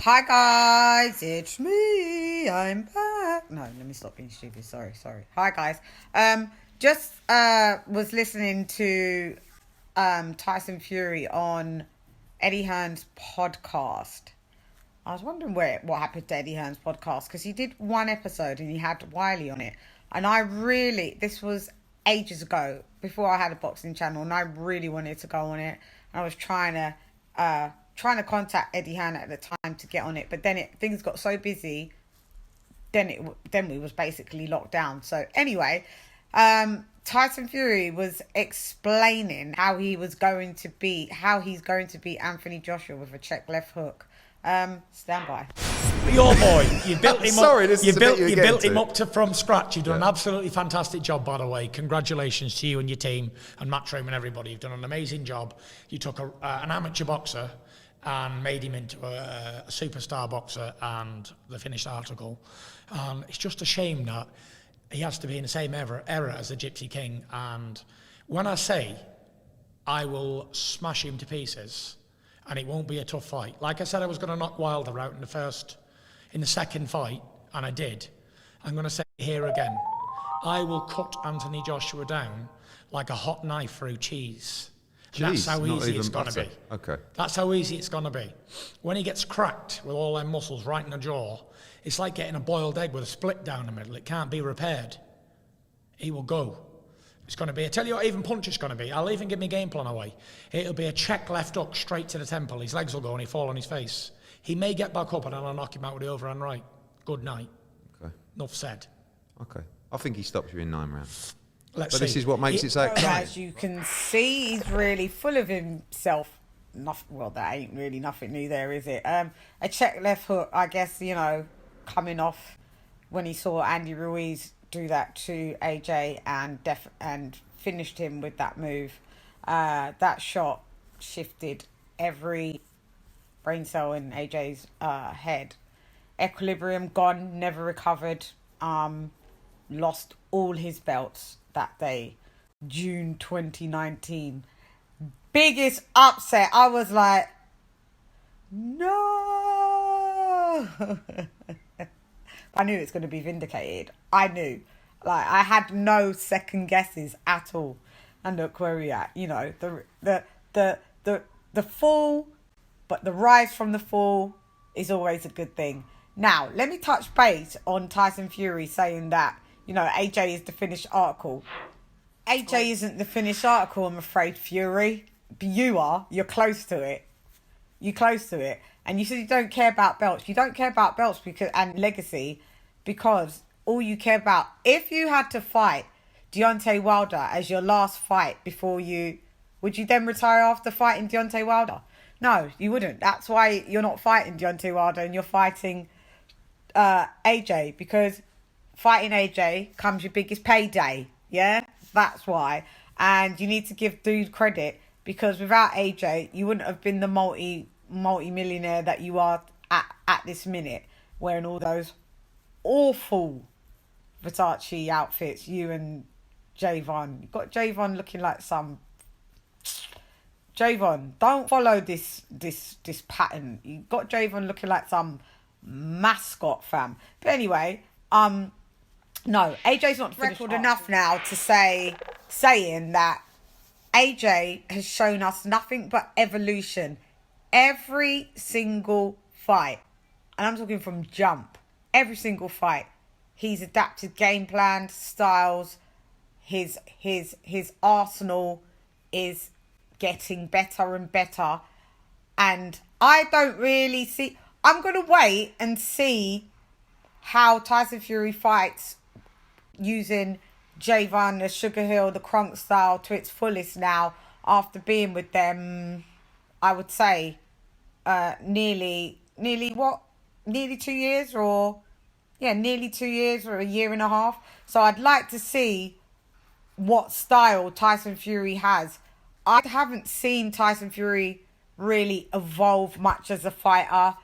Hi guys, it's me. I'm back. No, let me stop being stupid. Sorry. Hi guys. Just was listening to Tyson Fury on Eddie Hearns' podcast. I was wondering what happened to Eddie Hearns' podcast, because he did one episode and he had Wiley on it, and this was ages ago, before I had a boxing channel, and I really wanted to go on it. I was trying to contact Eddie Hearn at the time to get on it, but then things got so busy. Then we was basically locked down. So anyway, Tyson Fury was explaining how he's going to beat Anthony Joshua with a check left hook. Stand by. Your boy, you built him up. You built him up from scratch. You've done an absolutely fantastic job, by the way. Congratulations to you and your team and Matchroom and everybody. You've done an amazing job. You took an amateur boxer and made him into a superstar boxer, and the finished article. It's just a shame that he has to be in the same era as the Gypsy King. And when I say I will smash him to pieces, and it won't be a tough fight. Like I said, I was going to knock Wilder out in the second fight, and I did. I'm going to say it here again. I will cut Anthony Joshua down like a hot knife through cheese. That's how easy it's going to be. Okay. That's how easy it's going to be. When he gets cracked with all them muscles right in the jaw, it's like getting a boiled egg with a split down the middle. It can't be repaired. He will go. It's going to be, I tell you what even punch it's going to be. I'll even give my game plan away. It'll be a check left hook straight to the temple. His legs will go and he'll fall on his face. He may get back up and then I'll knock him out with the overhand right. Good night. Okay. Enough said. Okay. I think he stops you in 9 rounds. Let's but see. This is what makes it so exciting. As you can see, he's really full of himself. Well, that ain't really nothing new there, is it? A check left hook, I guess, coming off when he saw Andy Ruiz do that to AJ and finished him with that move. That shot shifted every brain cell in AJ's head. Equilibrium gone, never recovered. Lost all his belts that day, June 2019. Biggest upset. I was like, no. I knew it's going to be vindicated. I knew. Like, I had no second guesses at all. And look where we're at. The fall, but the rise from the fall is always a good thing. Now, let me touch base on Tyson Fury saying that, AJ is the finished article. AJ isn't the finished article, I'm afraid, Fury. But you are. You're close to it. You're close to it. And you said you don't care about belts. You don't care about belts and legacy because all you care about, if you had to fight Deontay Wilder as your last fight would you then retire after fighting Deontay Wilder? No, you wouldn't. That's why you're not fighting Deontay Wilder and you're fighting AJ, because fighting AJ comes your biggest payday. Yeah, that's why. And you need to give dude credit, because without AJ, you wouldn't have been the multi-millionaire that you are at this minute, wearing all those awful Versace outfits. You and Javon, you got Javon looking like some. Javon, don't follow this pattern. You got Javon looking like some mascot, fam. But anyway, no, AJ's not record enough now to saying that AJ has shown us nothing but evolution. Every single fight, and I'm talking from jump, every single fight, he's adapted game plans, styles. His arsenal is getting better and better, and I don't really see. I'm gonna wait and see how Tyson Fury fights using Javon, the Sugar Hill, the Crunk style to its fullest now, after being with them, I would say, nearly 2 years, nearly 2 years or a year and a half. So I'd like to see what style Tyson Fury has. I haven't seen Tyson Fury really evolve much as a fighter.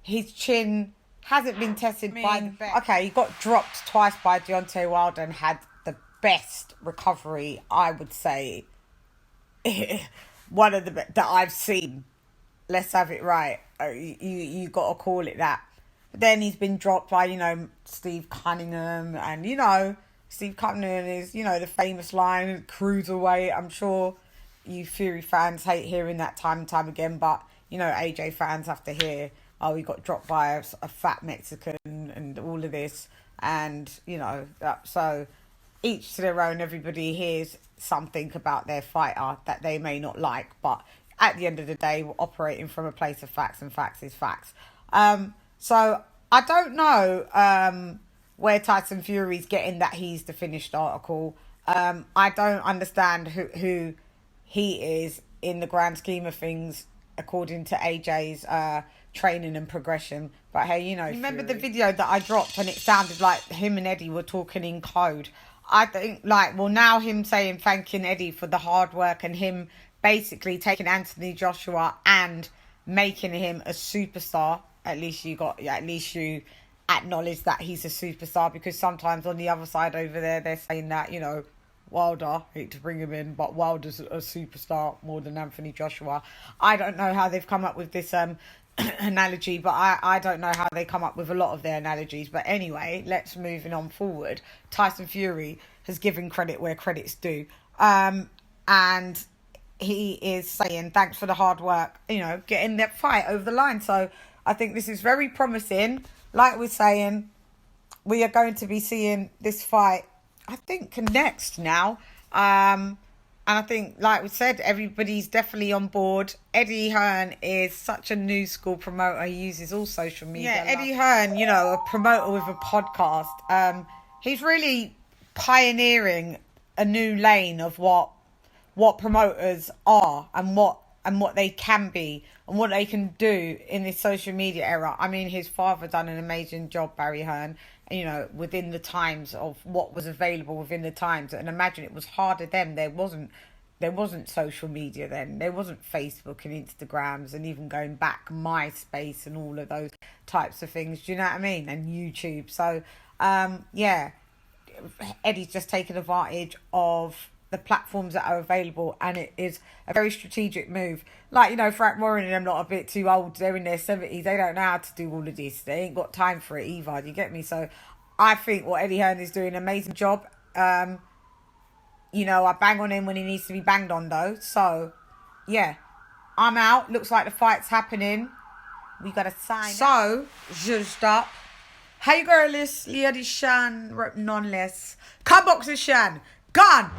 His chin hasn't been tested by the best. Okay, he got dropped twice by Deontay Wilder and had the best recovery, I would say. One of the that I've seen let's have it right. You got to call it that. But then he's been dropped by, you know, Steve Cunningham. And, you know, Steve Cunningham is, you know, the famous line, cruiserweight. I'm sure you Fury fans hate hearing that time and time again. But, you know, AJ fans have to hear, oh, he got dropped by a fat Mexican and all of this. And, you know, so each to their own. Everybody hears something about their fighter that they may not like. But at the end of the day, we're operating from a place of facts, and facts is facts. So I don't know where Tyson Fury's getting that he's the finished article. I don't understand who he is in the grand scheme of things, according to AJ's training and progression. But hey, you know, remember the video that I dropped and it sounded like him and Eddie were talking in code. I think, like, well, now him saying thanking Eddie for the hard work and him basically taking Anthony Joshua and making him a superstar. At least you acknowledge that he's a superstar, because sometimes on the other side over there, they're saying that, you know, Wilder, hate to bring him in, but Wilder's a superstar more than Anthony Joshua. I don't know how they've come up with this analogy, but I don't know how they come up with a lot of their analogies. But anyway, let's moving on forward. Tyson Fury has given credit where credit's due. And he is saying thanks for the hard work, you know, getting that fight over the line. So I think this is very promising. Like we're saying, we are going to be seeing this fight, I think, next now. And I think, like we said, everybody's definitely on board. Eddie Hearn is such a new school promoter. He uses all social media. Yeah, Eddie Hearn, you know, a promoter with a podcast. He's really pioneering a new lane of what promoters are and what they can be and what they can do in this social media era. I mean, his father done an amazing job, Barry Hearn, you know, within the times of what was available within the times. And imagine it was harder then. There wasn't social media then. There wasn't Facebook and Instagrams and even going back MySpace and all of those types of things. Do you know what I mean? And YouTube. So, yeah, Eddie's just taken advantage of the platforms that are available, and it is a very strategic move. Like, you know, Frank Warren and them lot are a bit too old. They're in their 70s. They don't know how to do all of this. They ain't got time for it either. Do you get me? So I think what Eddie Hearn is doing an amazing job. You know, I bang on him when he needs to be banged on, though. So, yeah, I'm out. Looks like the fight's happening. We got to sign. So, just up. Hey, girlies. Lady Chann, nonetheless. Come boxer Chann. Gone.